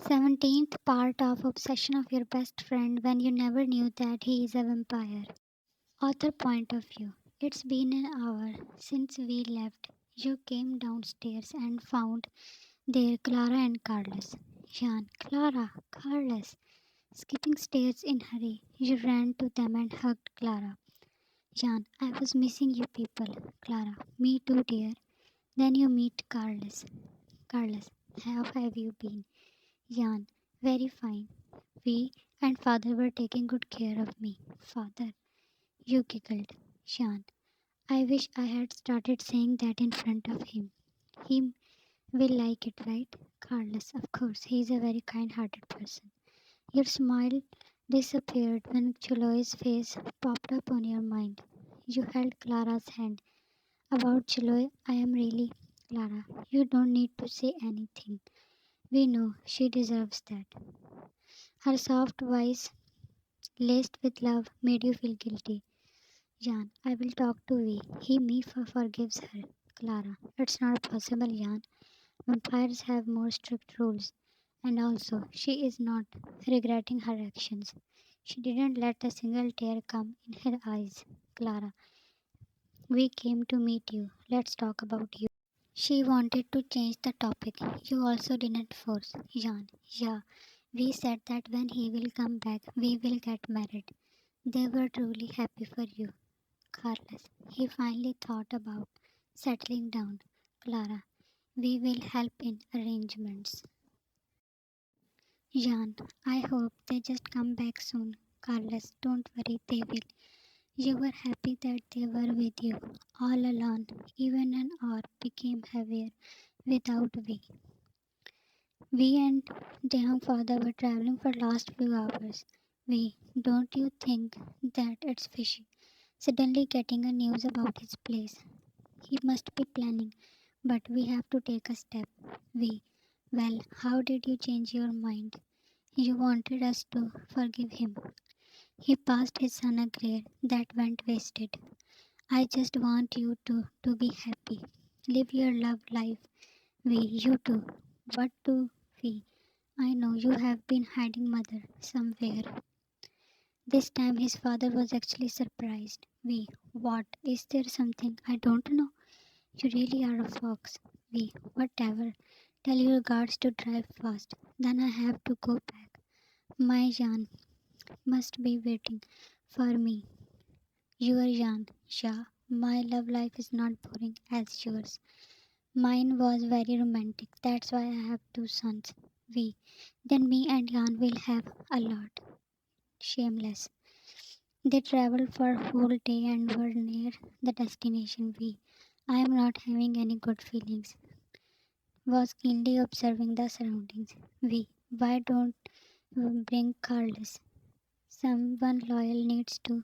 17th part of Obsession of Your Best Friend When You Never Knew That He is a Vampire. Author point of view. It's been an hour since we left. You came downstairs and found there Clara and Carlos. Jean, Clara, Carlos. Skipping stairs in hurry, you ran to them and hugged Clara. Jean, I was missing you people. Clara, me too, dear. Then you meet Carlos. Carlos, how have you been? Jan, very fine. We and father were taking good care of me. Father, you giggled. Jan, I wish I had started saying that in front of him. He will like it, right? Carlos, of course, he is a very kind hearted person. Your smile disappeared when Chiloe's face popped up on your mind. You held Clara's hand. About Chiloe, I am really. Clara, you don't need to say anything. We know she deserves that. Her soft voice, laced with love, made you feel guilty. Jan, I will talk to V. He forgives her. Clara, it's not possible, Jan. Vampires have more strict rules. And also, she is not regretting her actions. She didn't let a single tear come in her eyes. Clara, we came to meet you. Let's talk about you. She wanted to change the topic. You also didn't force. Jan, yeah, we said that when he will come back, we will get married. They were truly happy for you. Carlos, he finally thought about settling down. Clara, we will help in arrangements. Jan, I hope they just come back soon. Carlos, don't worry, they will. You were happy that they were with you all alone. Even an hour became heavier without we. We and Dehang father were traveling for last few hours. We, don't you think that it's fishy? Suddenly getting a news about his place. He must be planning, but we have to take a step. We, well, how did you change your mind? You wanted us to forgive him. He passed his son a glare that went wasted. I just want you to be happy. Live your love life. We, you too. What do we? I know you have been hiding mother somewhere. This time his father was actually surprised. We, what? Is there something I don't know? You really are a fox. We, whatever. Tell your guards to drive fast. Then I have to go back. My Jan must be waiting for me. Your Jan, yeah. My love life is not boring as yours. Mine was very romantic. That's why I have two sons. We. Then me and Jan will have a lot. Shameless. They traveled for a whole day and were near the destination. We. I am not having any good feelings. Was keenly observing the surroundings. We. Why don't you bring Carlos? Someone loyal needs to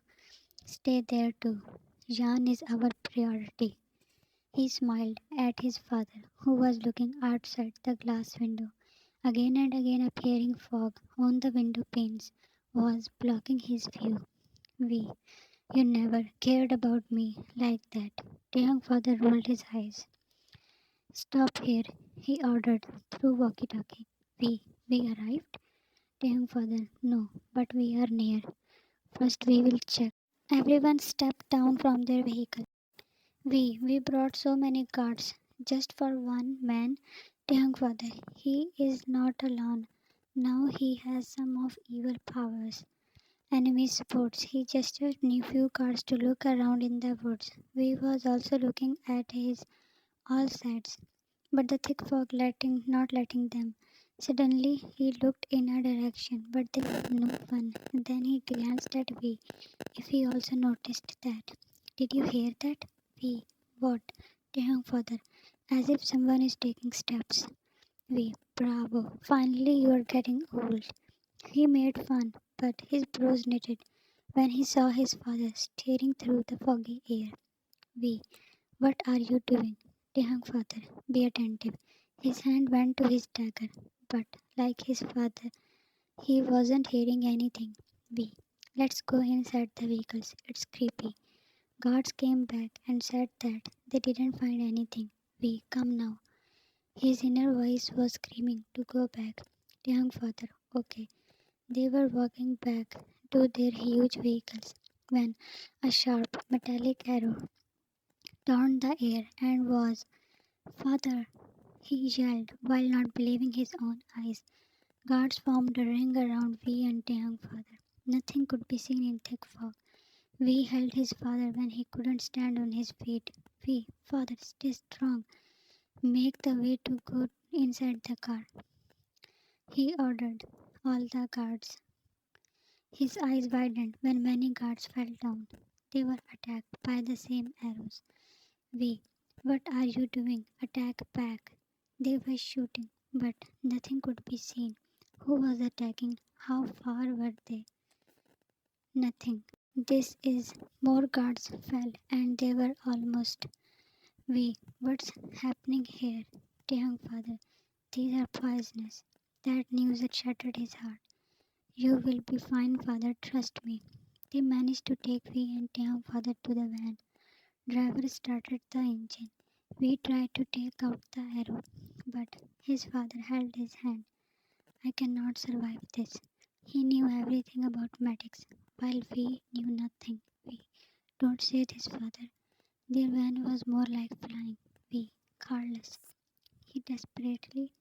stay there too. Jan is our priority. He smiled at his father, who was looking outside the glass window. Again and again appearing fog on the window panes was blocking his view. We, you never cared about me like that. The young father rolled his eyes. Stop here, he ordered through walkie-talkie. We arrived? The young father, no, but we are near. First we will check. Everyone stepped down from their vehicle. We brought so many cards just for one man, the young father. He is not alone. Now he has some of evil powers. Enemy supports. He gestured new few cards to look around in the woods. We was also looking at his all sides, but the thick fog not letting them. Suddenly he looked in a direction, but there was no one. Then he glanced at we. If he also noticed that. Did you hear that? We. What? The young father. As if someone is taking steps. We. Bravo. Finally you are getting old. He made fun, but his brows knitted when he saw his father staring through the foggy air. We. What are you doing? The young father. Be attentive. His hand went to his dagger, but like his father, he wasn't hearing anything. We. Let's go inside the vehicles. It's creepy. Guards came back and said that they didn't find anything. We come now. His inner voice was screaming to go back. Young father, okay. They were walking back to their huge vehicles when a sharp metallic arrow turned the air and was father, he yelled while not believing his own eyes. Guards formed a ring around V and young father. Nothing could be seen in thick fog. V held his father when he couldn't stand on his feet. V, father, stay strong. Make the way to go inside the car, he ordered all the guards. His eyes widened when many guards fell down. They were attacked by the same arrows. We, what are you doing? Attack back. They were shooting, but nothing could be seen. Who was attacking? How far were they? Nothing. This is more guards fell and they were almost. We, what's happening here? Young father, these are poisonous. That news had shattered his heart. You will be fine, father, trust me. They managed to take V and young father to the van. Driver started the engine. We tried to take out the arrow, but his father held his hand. I cannot survive this. He knew everything about medics, while we knew nothing. We don't say this, father. Their van was more like flying. We, Carlos. He desperately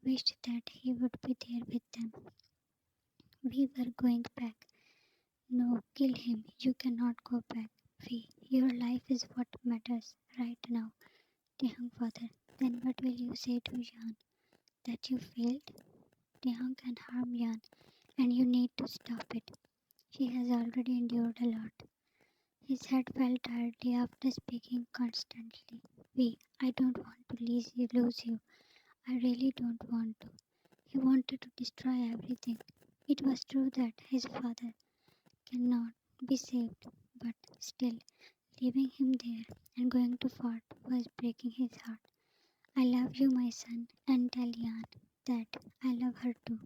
wished that he would be there with them. We were going back. No, kill him. You cannot go back. We, your life is what matters right now. Taehyung father, then what will you say to Jan? That you failed? Taehyung can harm Jan, and you need to stop it. She has already endured a lot. His head fell tiredly after speaking constantly. I don't want to lose you. I really don't want to. He wanted to destroy everything. It was true that his father cannot be saved, but still, leaving him there and going to fort was breaking his heart. I love you, my son, and tell Jan that I love her too.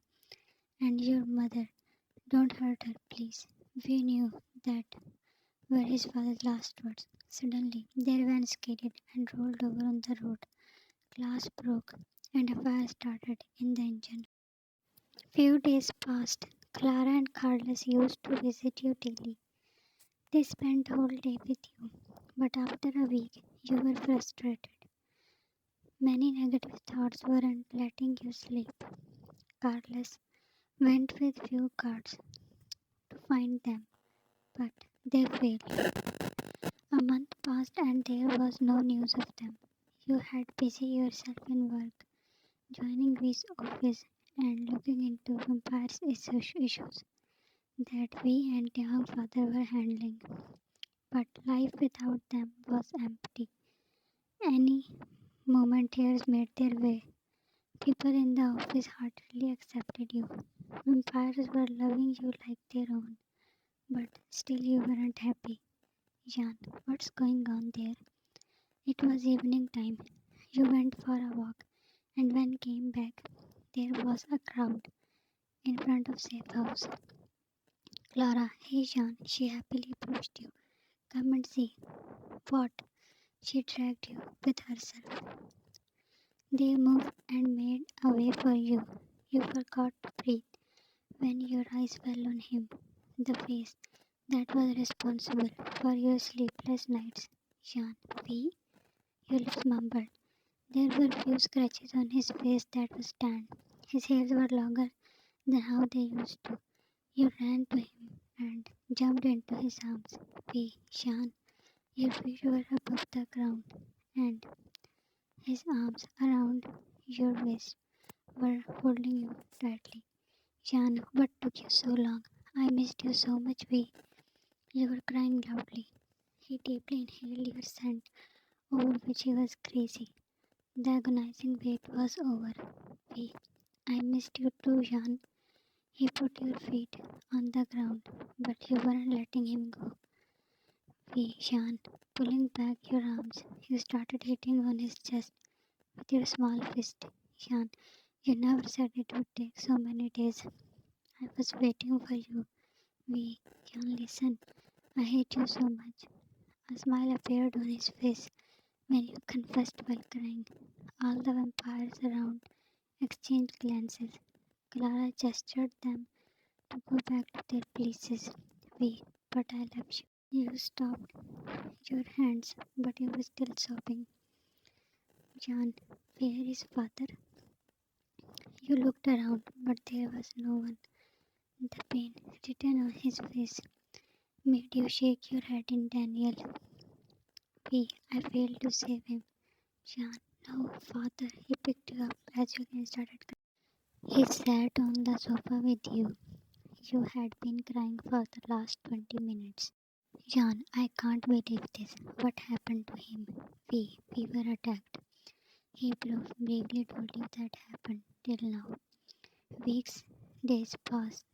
And your mother, don't hurt her, please. We knew that were his father's last words. Suddenly, their van skidded and rolled over on the road. Glass broke, and a fire started in the engine. Few days passed. Clara and Carlos used to visit you daily. They spent the whole day with you, but after a week, you were frustrated. Many negative thoughts weren't letting you sleep. Carlos went with few guards to find them, but they failed. A month passed and there was no news of them. You had busy yourself in work, joining V's office and looking into vampires issues that we and young father were handling. But life without them was empty. Any moment tears made their way. People in the office heartily accepted you. Vampires were loving you like their own, but still you weren't happy. Jan, what's going on there? It was evening time. You went for a walk, and when came back, there was a crowd in front of safe house. Clara, hey Jan, she happily pushed you. Come and see. What? She dragged you with herself. They moved and made a way for you. You forgot to breathe when your eyes fell on him, the face that was responsible for your sleepless nights. Jan, we? Your lips mumbled. There were few scratches on his face that was tanned. His hairs were longer than how they used to. You ran to him and jumped into his arms. Jan, your feet were above the ground, and his arms around your waist were holding you tightly. Jan, what took you so long? I missed you so much, You were crying loudly. He deeply inhaled your scent, over which he was crazy. The agonizing wait was over. We, I missed you too, Jan. He put your feet on the ground, but you weren't letting him go. Jan, pulling back your arms, you started hitting on his chest with your small fist. Jan, you never said it would take so many days. I was waiting for you. Jan, listen. I hate you so much. A smile appeared on his face when you confessed while crying. All the vampires around exchanged glances. Clara gestured them to go back to their places. We, but I love you. You stopped your hands, but you were still sobbing. Jan, where is father? You looked around, but there was no one. The pain written on his face made you shake your head in denial. I failed to save him. Jan, no, father. He picked you up as you again started crying. He sat on the sofa with you. You had been crying for the last 20 minutes. Jan, I can't believe this. What happened to him? We were attacked. He bravely told you that happened till now. Weeks, days passed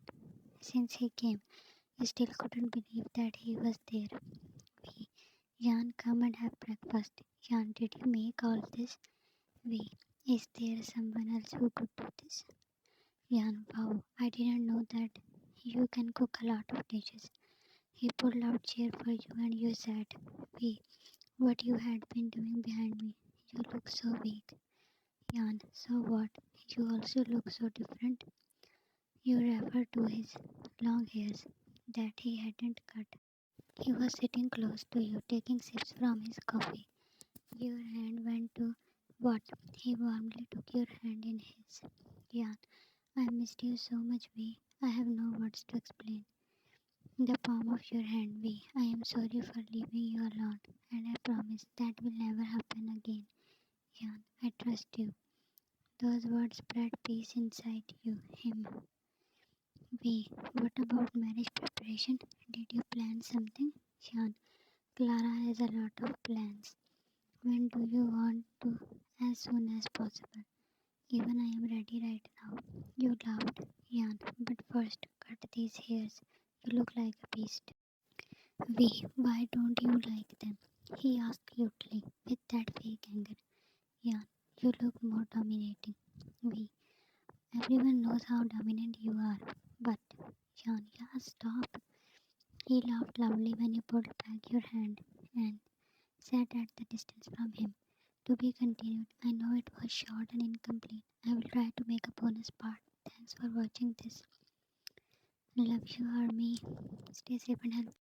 since he came. You still couldn't believe that he was there. We, Jan, come and have breakfast. Jan, did you make all this? We, is there someone else who could do this? Jan, wow, I didn't know that you can cook a lot of dishes. He pulled out chair for you and you sat. We, what you had been doing behind me. You look so weak. Jan, so what? You also look so different. You referred to his long hairs that he hadn't cut. He was sitting close to you, taking sips from his coffee. Your hand went to what? He warmly took your hand in his. Jan, I missed you so much, V. I have no words to explain. The palm of your hand, V. I am sorry for leaving you alone, and I promise that will never happen again. Jan, I trust you. Those words spread peace inside you, him. V. What about marriage preparation? Did you plan something? Jan, Clara has a lot of plans. When do you want to? As soon as possible. Even I am ready right now. You laughed, Jan, but first cut these hairs. You look like a beast. V, why don't you like them? He asked cutely, with that fake anger. Jan, you look more dominating. V, everyone knows how dominant you are. But, Jan, yeah, stop. He laughed loudly when you pulled back your hand and sat at the distance from him. To be continued. I know it was short and incomplete. I will try to make a bonus part. Thanks for watching this. Love you, Army. Stay safe and healthy.